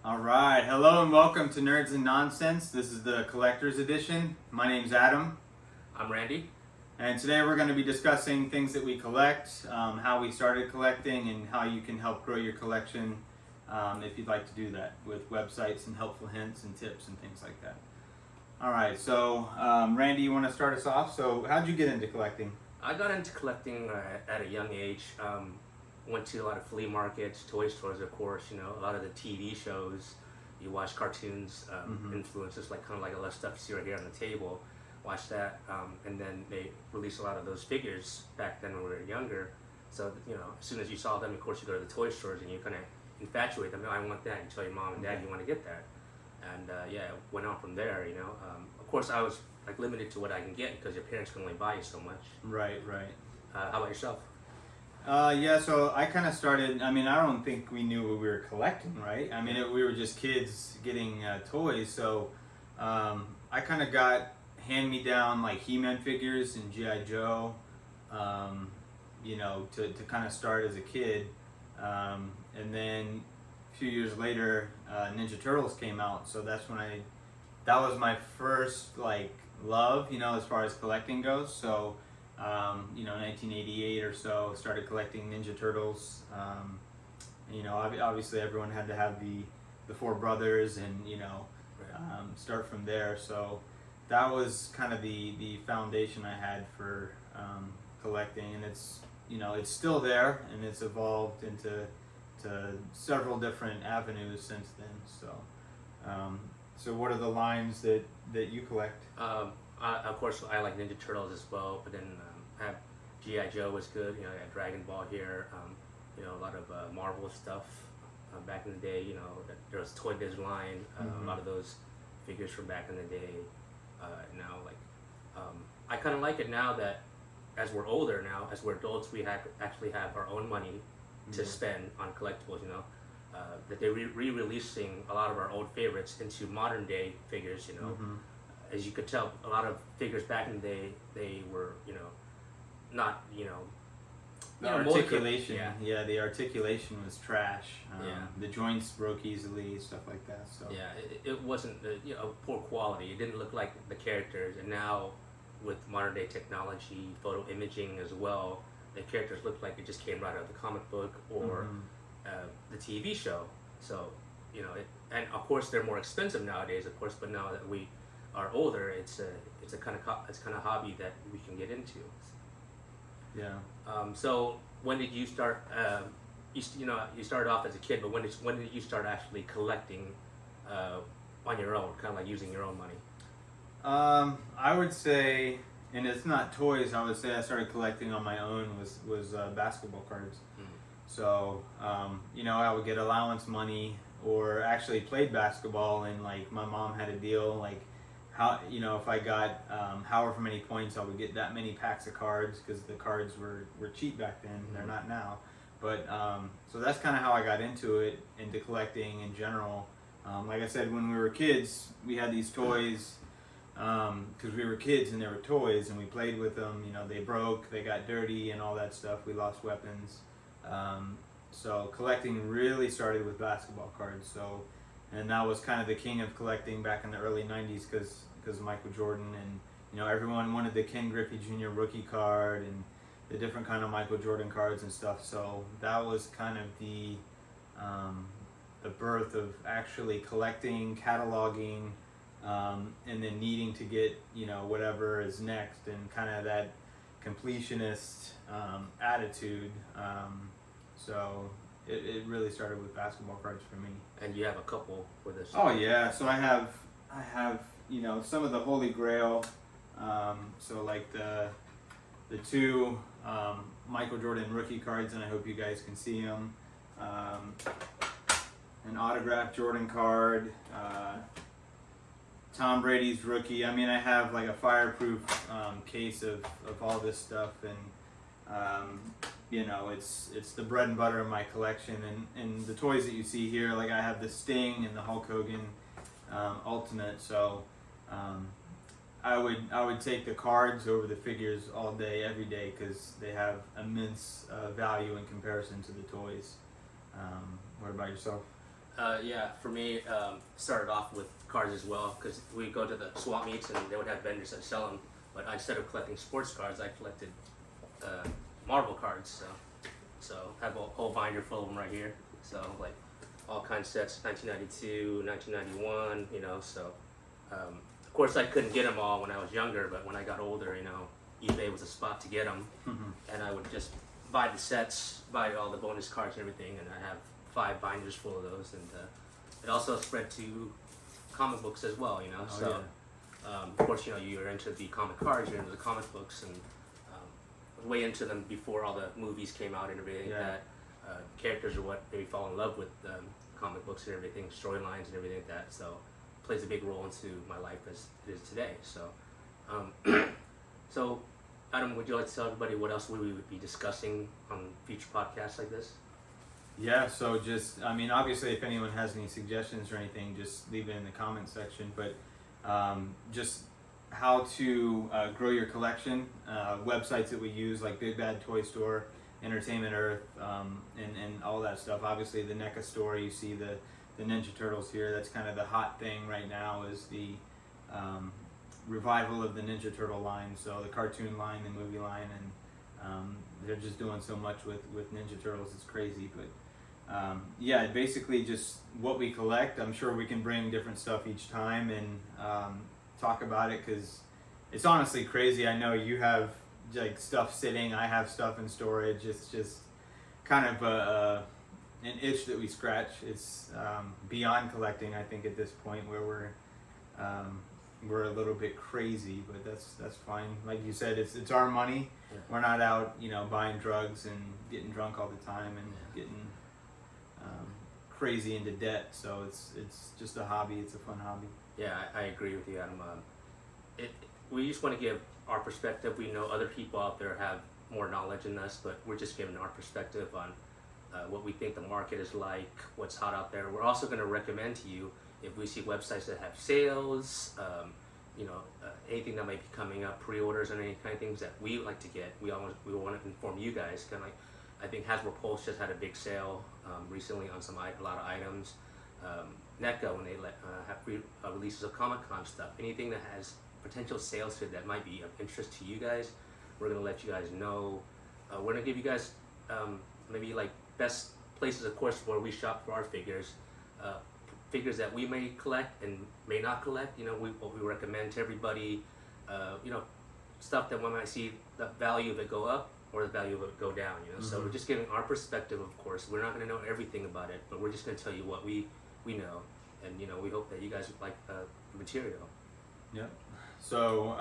All right, hello and welcome to Nerds and Nonsense. This is the collector's edition. My name's Adam, I'm Randy. and today we're going to be discussing things that we collect, how we started collecting, and how you can help grow your collection if you'd like to do that with websites and helpful hints and tips and things like that. All right, so Randy, you want to start us off? So, how'd you get into collecting? I got into collecting at a young age. Went to a lot of flea markets, toy stores, of course. You know, a lot of the TV shows. You watch cartoons, influences like kind of like a lot of stuff you see right here on the table. Watch that, and then they released a lot of those figures back then when we were younger. So you know, as soon as you saw them, of course, you go to the toy stores and you kind of infatuate them. Oh, I want that. You tell your mom and dad you want to get that, and yeah, it went on from there. You know, of course, I was like limited to what I can get because your parents can only buy you so much. Right, right. How about yourself? Yeah, so I kind of started. I mean, I don't think we knew what we were collecting, right? I mean, we were just kids getting toys. So I kind of got hand-me-down like He-Man figures and G.I. Joe, you know, to kind of start as a kid. And then a few years later, Ninja Turtles came out. So that's when that was my first like love, you know, as far as collecting goes. So. You know, 1988 or so, started collecting Ninja Turtles. You know, obviously everyone had to have the four brothers, and you know, start from there. So that was kind of the foundation I had for collecting, and it's, you know, it's still there, and it's evolved into several different avenues since then. So what are the lines that you collect? Of course, I like Ninja Turtles as well, but then I have G.I. Joe was good. You know, I got Dragon Ball here. You know, a lot of Marvel stuff back in the day. You know, there was Toy Biz line. A lot of those figures from back in the day. Now, like, I kind of like it now that as we're older now, as we're adults, we actually have our own money to spend on collectibles. You know, that they're re-releasing a lot of our old favorites into modern day figures. You know. As you could tell, a lot of figures back in the day, they were, you know, not, you know, The articulation, the articulation was trash. The joints broke easily, stuff like that. So yeah, it wasn't, you know, poor quality. It didn't look like the characters. And now, with modern day technology, photo imaging as well, the characters look like it just came right out of the comic book or the TV show. So, you know, and of course they're more expensive nowadays, of course. But now that we are older, it's a kind of hobby that we can get into. Yeah. So when did you start? You know, you started off as a kid, but when did you start actually collecting on your own, kind of like using your own money? I would say, and it's not toys. I would say I started collecting on my own was basketball cards. So you know, I would get allowance money, or actually played basketball, and like my mom had a deal like. How, you know, if I got however many points, I would get that many packs of cards, because the cards were cheap back then. They're not now. But so that's kind of how I got into collecting in general. Like I said, when we were kids, we had these toys because we were kids and they were toys, and we played with them. You know, they broke, they got dirty, and all that stuff. We lost weapons. So collecting really started with basketball cards. So. And that was kind of the king of collecting back in the early 90s, because Michael Jordan, and you know, everyone wanted the Ken Griffey Jr. rookie card and the different kind of Michael Jordan cards and stuff. So that was kind of the birth of actually collecting, cataloging, and then needing to get, you know, whatever is next, and kind of that completionist attitude. So it really started with basketball cards for me. And you have a couple for this. Oh yeah, so I have you know, some of the Holy Grail. So like the two Michael Jordan rookie cards, and I hope you guys can see them. An autographed Jordan card. Tom Brady's rookie. I mean, I have like a fireproof case of all this stuff, and you know, it's the bread and butter of my collection, and the toys that you see here, like I have the Sting and the Hulk Hogan Ultimate. So I would take the cards over the figures all day, every day, because they have immense value in comparison to the toys. What about yourself? Yeah, for me, started off with cards as well because we go to the swap meets and they would have vendors that sell them. But instead of collecting sports cards, I collected Marvel cards. So I have a whole binder full of them right here. So like all kinds of sets, 1992, 1991. So of course I couldn't get them all when I was younger, but when I got older, eBay was a spot to get them, and I would just buy the sets, buy all the bonus cards and everything, and I have 5 binders full of those, and it also spread to comic books as well, Oh, so yeah. of course, you're into the comic cards, you're into the comic books, and I was way into them before all the movies came out and everything. Yeah. That characters are what made me fall in love with comic books and everything, storylines and everything like that. So it plays a big role into my life as it is today. So, so Adam, would you like to tell everybody what else we would be discussing on future podcasts like this? Yeah, so just, I mean, obviously, if anyone has any suggestions or anything, just leave it in the comment section. But just how to grow your collection, websites that we use like Big Bad Toy Store, Entertainment Earth, and all that stuff. Obviously, the NECA store, you see the Ninja Turtles here. That's kind of the hot thing right now is the revival of the Ninja Turtle line. So the cartoon line, the movie line, and they're just doing so much with Ninja Turtles. It's crazy, but yeah, basically just what we collect. I'm sure we can bring different stuff each time and talk about it because it's honestly crazy. I know you have like stuff sitting, I have stuff in storage. It's just kind of an itch that we scratch. It's beyond collecting, I think, at this point where we're a little bit crazy, but that's fine. Like you said, it's our money. Yeah. We're not out, buying drugs and getting drunk all the time and getting crazy into debt. So it's just a hobby. It's a fun hobby. Yeah, I agree with you, Adam. We just want to give our perspective. We know other people out there have more knowledge than us, but we're just giving our perspective on what we think the market is like, what's hot out there. We're also going to recommend to you if we see websites that have sales, anything that might be coming up, pre-orders and any kind of things that we like to get. We want to inform you guys. Kind of like, I think Hasbro Pulse just had a big sale recently on a lot of items. NECA, when they have releases of Comic-Con stuff, anything that has potential sales to it that might be of interest to you guys, we're going to let you guys know. We're going to give you guys maybe like best places, of course, where we shop for our figures. Figures that we may collect and may not collect. What we recommend to everybody, stuff that one might see the value of it go up or the value of it go down. So we're just giving our perspective. Of course, we're not going to know everything about it, but we're just going to tell you what we know, and we hope that you guys like the material. Yep. So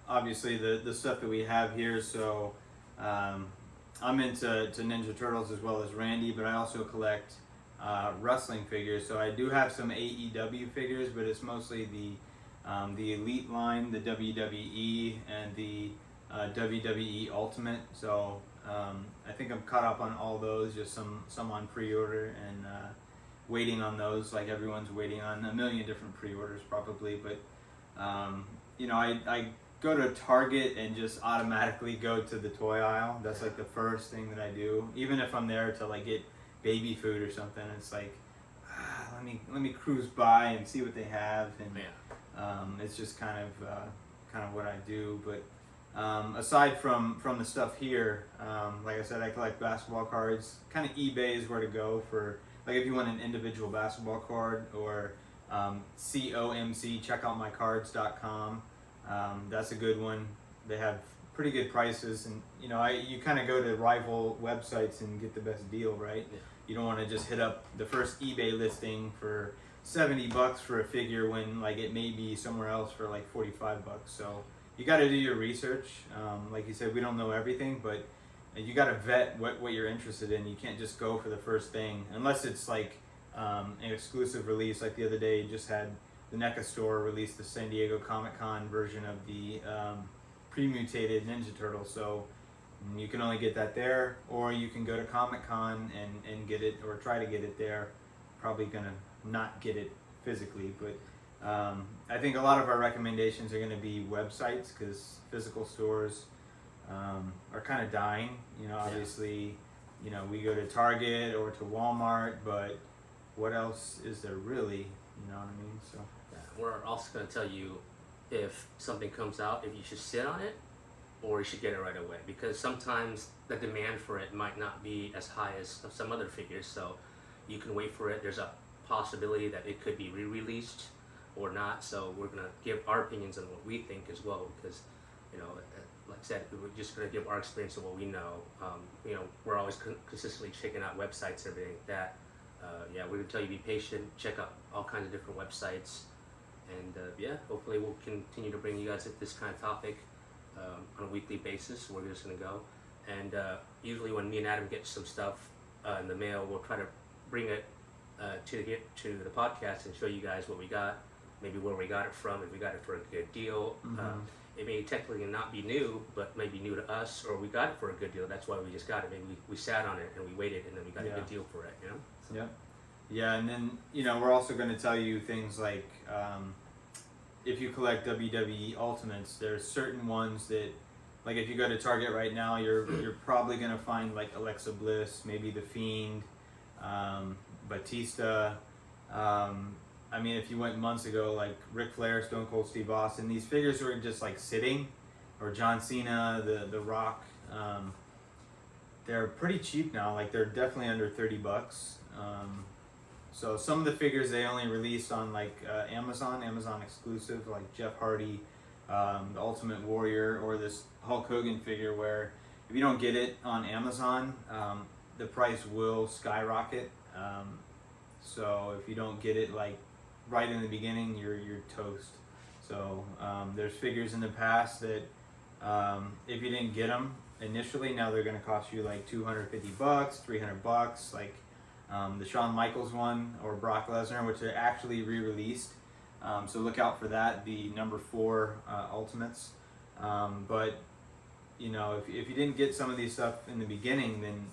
obviously the stuff that we have here. So I'm into Ninja Turtles as well as Randy, but I also collect wrestling figures. So I do have some AEW figures, but it's mostly the Elite line, the WWE, and the WWE Ultimate. So I think I'm caught up on all those, just some on pre-order and waiting on those, like everyone's waiting on a million different pre-orders probably. But I go to Target and just automatically go to the toy aisle. That's like the first thing that I do, even if I'm there to like get baby food or something. It's like let me cruise by and see what they have, and it's just kind of what I do. But aside from the stuff here, like I said, I collect basketball cards. Kind of eBay is where to go for, like, if you want an individual basketball card, or COMC, checkoutmycards.com. That's a good one. They have pretty good prices, and you kind of go to rival websites and get the best deal, right? Yeah. You don't want to just hit up the first eBay listing for $70 for a figure when like it may be somewhere else for like $45. So you got to do your research. Like you said, we don't know everything, but you got to vet what you're interested in. You can't just go for the first thing unless it's like an exclusive release. Like the other day, you just had the NECA store release the San Diego Comic-Con version of the pre-mutated Ninja Turtle. So you can only get that there, or you can go to Comic-Con and get it, or try to get it there. Probably gonna not get it physically, but I think a lot of our recommendations are gonna be websites, because physical stores are kind of dying. Obviously you know, we go to Target or to Walmart, but what else is there really? You know what I mean? So Yeah, we're also going to tell you if something comes out, if you should sit on it or you should get it right away, because sometimes the demand for it might not be as high as some other figures, so you can wait for it. There's a possibility that it could be re-released or not, so we're going to give our opinions on what we think as well, because, you know, like I said, we're just going to give our experience of what we know. You know, we're always consistently checking out websites and everything like that. Yeah, we're going to tell you to be patient, check out all kinds of different websites, and yeah, hopefully we'll continue to bring you guys this kind of topic on a weekly basis. We're just going to go, and usually when me and Adam get some stuff in the mail, we'll try to bring it to the podcast and show you guys what we got, maybe where we got it from, if we got it for a good deal. It may technically not be new, but maybe new to us, or we got it for a good deal. That's why we just got it. Maybe we sat on it and we waited, and then we got a good deal for it. You know. So. yeah, yeah, and then you know we're also going to tell you things like if you collect WWE Ultimates, there's certain ones that, like if you go to Target right now, you're probably going to find like Alexa Bliss, maybe The Fiend, Batista. I mean, if you went months ago, like Ric Flair, Stone Cold Steve Austin, these figures were just like sitting, or John Cena, the Rock. They're pretty cheap now. Like they're definitely under $30. So some of the figures they only released on like Amazon exclusive, like Jeff Hardy, the Ultimate Warrior, or this Hulk Hogan figure. Where if you don't get it on Amazon, the price will skyrocket. So if you don't get it like right in the beginning, you're toast. So there's figures in the past that if you didn't get them initially, now they're going to cost you like $250, $300. Like the Shawn Michaels one or Brock Lesnar, which are actually re-released. So look out for that. The number 4 Ultimates. But you know, if you didn't get some of these stuff in the beginning, then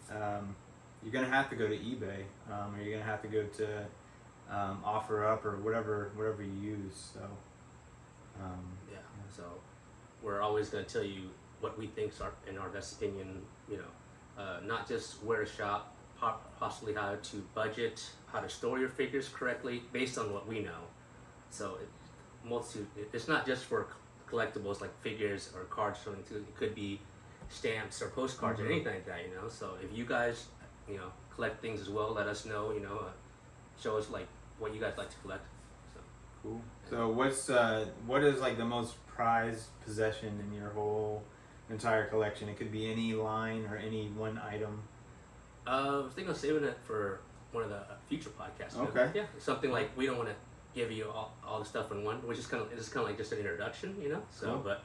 you're going to have to go to eBay, or you're going to have to go to OfferUp or whatever you use. So yeah. So we're always going to tell you what we think are, in our best opinion. You know, not just where to shop, possibly how to budget, how to store your figures correctly based on what we know. So it's not just for collectibles like figures or cards or something. It could be stamps or postcards or anything like that. You know, so if you guys collect things as well, let us know. You know, show us like what you guys like to collect. So cool. So what is like the most prized possession in your whole entire collection? It could be any line or any one item. I was thinking of saving it for one of the future podcasts. Okay. Yeah, something like we don't want to give you all the stuff in one, which is kind of like just an introduction, you know. So, cool. But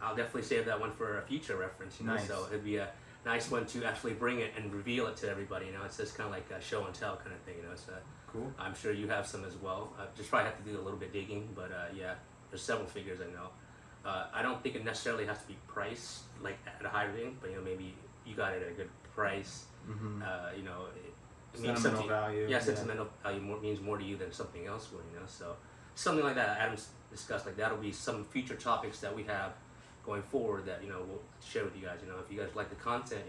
I'll definitely save that one for a future reference. You know? Nice. So it'd be a nice one to actually bring it and reveal it to everybody. You know, it's just kind of like a show and tell kind of thing. You know, so cool. I'm sure you have some as well. Just probably have to do a little bit digging, but yeah, there's several figures I know. I don't think it necessarily has to be priced like at a high thing, but maybe you got it at a good price. You know, it means Sentimental value. Yeah, sentimental value means more to you than something else would. You know, so something like that. Adam's discussed like that'll be some future topics that we have going forward that we'll share with you guys. You know, if you guys like the content,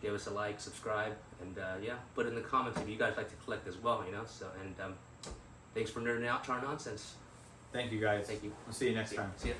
give us a like, subscribe, and yeah, put in the comments if you guys like to collect as well. You know, so and thanks for nerding out to our nonsense. Thank you guys. Thank you. We'll see you next time. See ya.